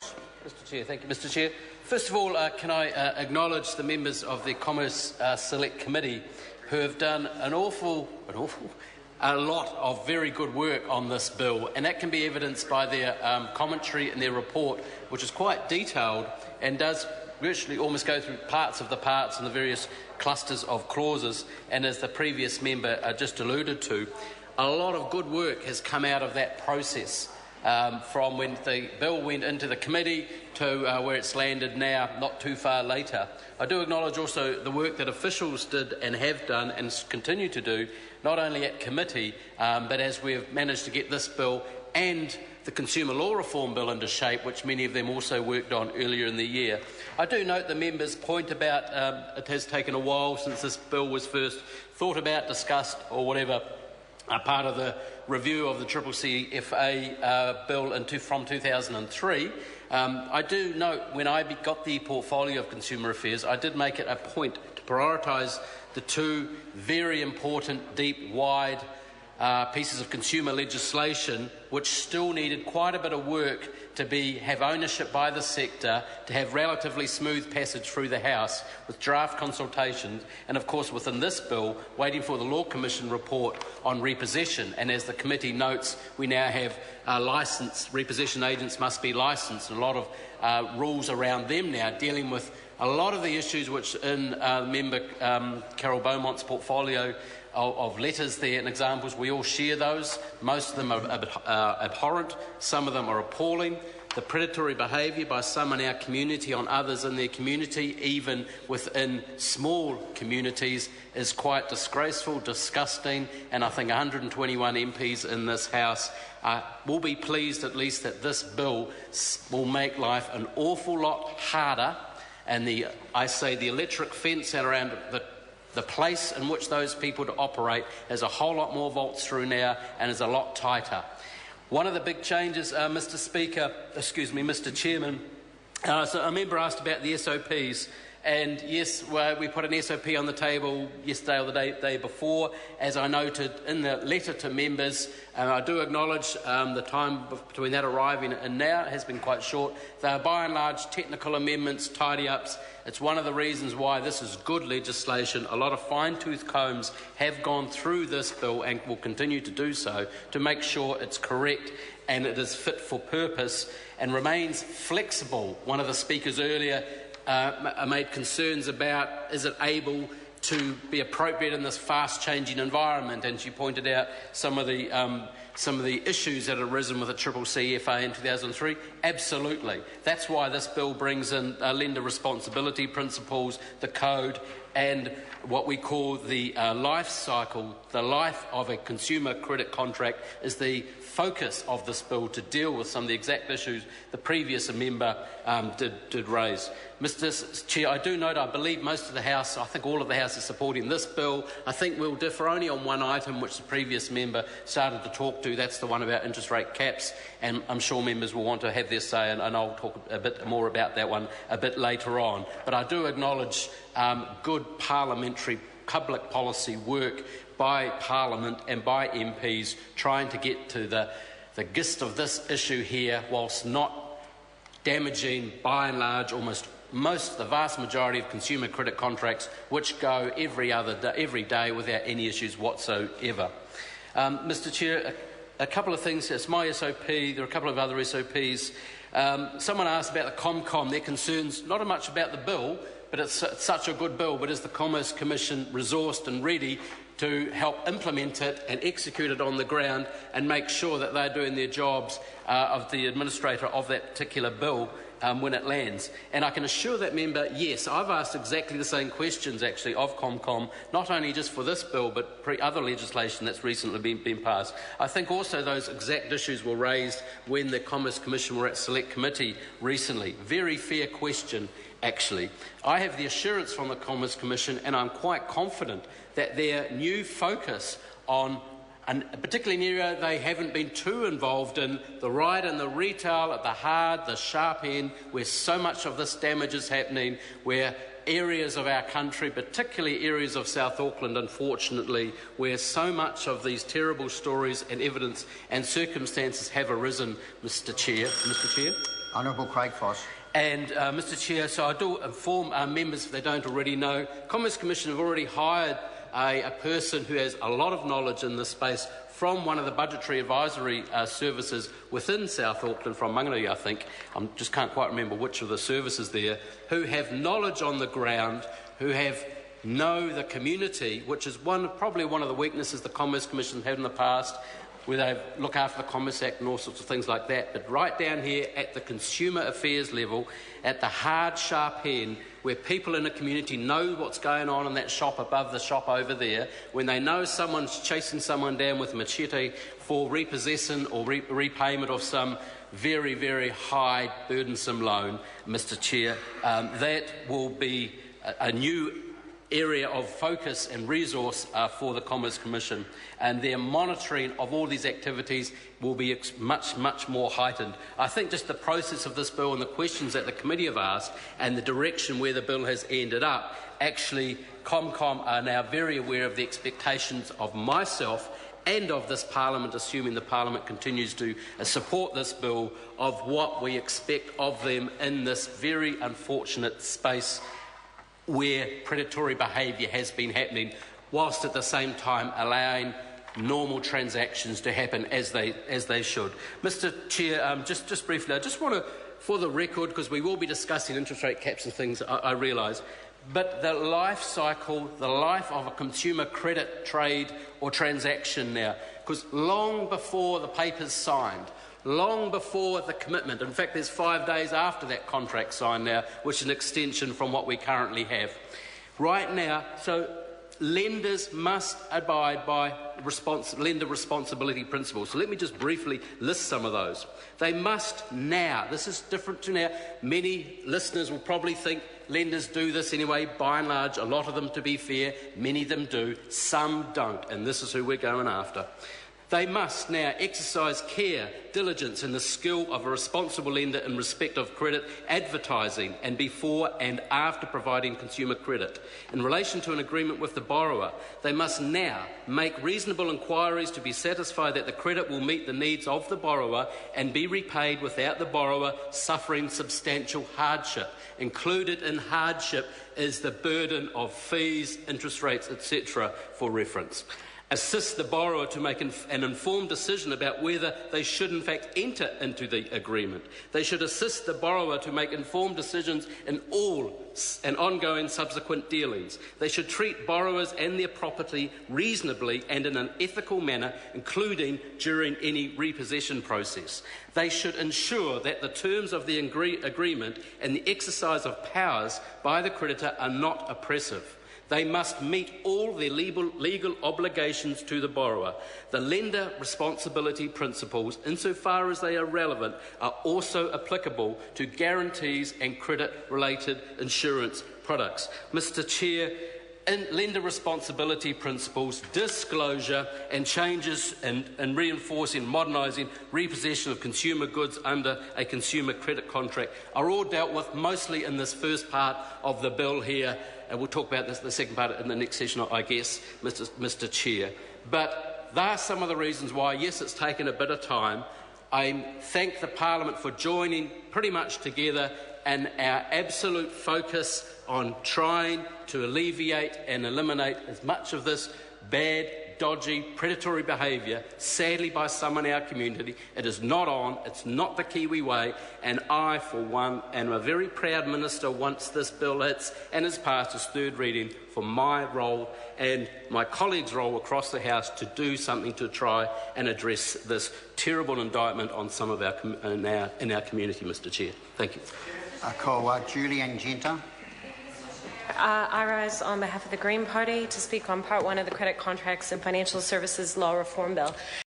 Mr Chair, thank you, Mr Chair. First of all, can I acknowledge the members of the Commerce Select Committee who have done a lot of very good work on this bill, and that can be evidenced by their commentary and their report, which is quite detailed and does virtually almost go through parts and the various clusters of clauses. And as the previous member just alluded to, a lot of good work has come out of that process. From when the bill went into the committee to where it's landed now, not too far later. I do acknowledge also the work that officials did and have done and continue to do, not only at committee, but as we've managed to get this bill and the Consumer Law Reform Bill into shape, which many of them also worked on earlier in the year. I do note the member's point about it has taken a while since this bill was first thought about, discussed, or whatever, part of the review of the CCCFA bill from 2003. I do note when I got the portfolio of consumer affairs, I did make it a point to prioritise the two very important, deep, wide pieces of consumer legislation which still needed quite a bit of work to have ownership by the sector, to have relatively smooth passage through the House with draft consultations, and of course within this bill waiting for the Law Commission report on repossession. And as the committee notes, we now have licensed repossession agents must be licensed, and a lot of rules around them now dealing with a lot of the issues which in member Carol Beaumont's portfolio of letters there and examples. We all share those. Most of them are abhorrent. Some of them are appalling. The predatory behaviour by some in our community on others in their community, even within small communities, is quite disgraceful, disgusting, and I think 121 MPs in this House will be pleased at least that this bill will make life an awful lot harder, and the electric fence around the place in which those people to operate has a whole lot more volts through now and is a lot tighter. One of the big changes, Mr Chairman, so a member asked about the SOPs, and yes, we put an SOP on the table yesterday or the day before. As I noted in the letter to members, I do acknowledge the time between that arriving and now has been quite short. They are by and large technical amendments, tidy-ups. It's one of the reasons why this is good legislation. A lot of fine-tooth combs have gone through this bill and will continue to do so to make sure it's correct and it is fit for purpose and remains flexible. One of the speakers earlier made concerns about is it able to be appropriate in this fast-changing environment, and she pointed out some of the issues that had arisen with the CCCFA in 2003. Absolutely. That's why this bill brings in lender responsibility principles, the code, and what we call the life cycle. The life of a consumer credit contract is the focus of this bill to deal with some of the exact issues the previous member did raise. Mr Chair, I do note I believe most of the House, I think all of the House is supporting this bill. I think we'll differ only on one item which the previous member started to talk to. That's the one about interest rate caps, and I'm sure members will want to have their say, and I'll talk a bit more about that one a bit later on. But I do acknowledge good parliamentary public policy work by Parliament and by MPs trying to get to the gist of this issue here, whilst not damaging, by and large, the vast majority of consumer credit contracts which go every day without any issues whatsoever. Mr Chair, a couple of things. It's my SOP. There are a couple of other SOPs. Someone asked about the ComCom. Their concerns not much about the bill, but it's such a good bill, but is the Commerce Commission resourced and ready to help implement it and execute it on the ground and make sure that they're doing their jobs of the administrator of that particular bill when it lands? And I can assure that member, yes, I've asked exactly the same questions actually of ComCom, not only just for this bill but other legislation that's recently been passed. I think also those exact issues were raised when the Commerce Commission were at Select Committee recently. Very fair question, actually. I have the assurance from the Commerce Commission, and I'm quite confident that their new focus on, and particularly in an area they haven't been too involved in, the right and the retail at the hard, the sharp end, where so much of this damage is happening, where areas of our country, particularly areas of South Auckland, unfortunately, where so much of these terrible stories and evidence and circumstances have arisen, Mr Chair. Honourable Craig Foss. And, Mr Chair, so I do inform our members, if they don't already know, Commerce Commission have already hired a person who has a lot of knowledge in this space from one of the budgetary advisory services within South Auckland, from Manganui, I think. I just can't quite remember which of the services there, who have knowledge on the ground, who know the community, which is probably one of the weaknesses the Commerce Commission had in the past, where they look after the Commerce Act and all sorts of things like that. But right down here at the consumer affairs level, at the hard, sharp end, where people in the community know what's going on in that shop above the shop over there, when they know someone's chasing someone down with a machete for repossession or repayment of some very, very high, burdensome loan, Mr Chair, that will be a new area of focus and resource for the Commerce Commission, and their monitoring of all these activities will be much, much more heightened. I think just the process of this bill and the questions that the committee have asked and the direction where the bill has ended up, actually ComCom are now very aware of the expectations of myself and of this Parliament, assuming the Parliament continues to support this bill, of what we expect of them in this very unfortunate space where predatory behaviour has been happening, whilst at the same time allowing normal transactions to happen as they should. Mr Chair, just briefly, I just want to, for the record, because we will be discussing interest rate caps and things, I realise, but the life cycle, the life of a consumer credit trade or transaction now, because long before the paper's signed, long before the commitment. In fact, there's 5 days after that contract signed now, which is an extension from what we currently have. Right now, so lenders must abide by lender responsibility principles. So let me just briefly list some of those. They must now, this is different to now, many listeners will probably think lenders do this anyway, by and large, a lot of them, to be fair, many of them do, some don't, and this is who we're going after. They must now exercise care, diligence and the skill of a responsible lender in respect of credit advertising and before and after providing consumer credit. In relation to an agreement with the borrower, they must now make reasonable inquiries to be satisfied that the credit will meet the needs of the borrower and be repaid without the borrower suffering substantial hardship. Included in hardship is the burden of fees, interest rates, etc. for reference. Assist the borrower to make an informed decision about whether they should in fact enter into the agreement. They should assist the borrower to make informed decisions in all and ongoing subsequent dealings. They should treat borrowers and their property reasonably and in an ethical manner, including during any repossession process. They should ensure that the terms of the agreement and the exercise of powers by the creditor are not oppressive. They must meet all their legal obligations to the borrower. The lender responsibility principles, insofar as they are relevant, are also applicable to guarantees and credit-related insurance products. Mr Chair, in lender responsibility principles, disclosure and changes in reinforcing, modernising repossession of consumer goods under a consumer credit contract are all dealt with mostly in this first part of the bill here, and we'll talk about this, the second part in the next session, I guess, Mr Chair. But there are some of the reasons why, yes, it's taken a bit of time. I thank the Parliament for joining pretty much together in our absolute focus on trying to alleviate and eliminate as much of this bad, dodgy, predatory behaviour, sadly by some in our community. It is not on, it's not the Kiwi way, and I, for one, am a very proud minister once this bill hits and is passed as third reading, for my role and my colleagues' role across the House to do something to try and address this terrible indictment on some of our in our community, Mr Chair. Thank you. Julian Genta. I rise on behalf of the Green Party to speak on Part 1 of the Credit Contracts and Financial Services Law Reform Bill.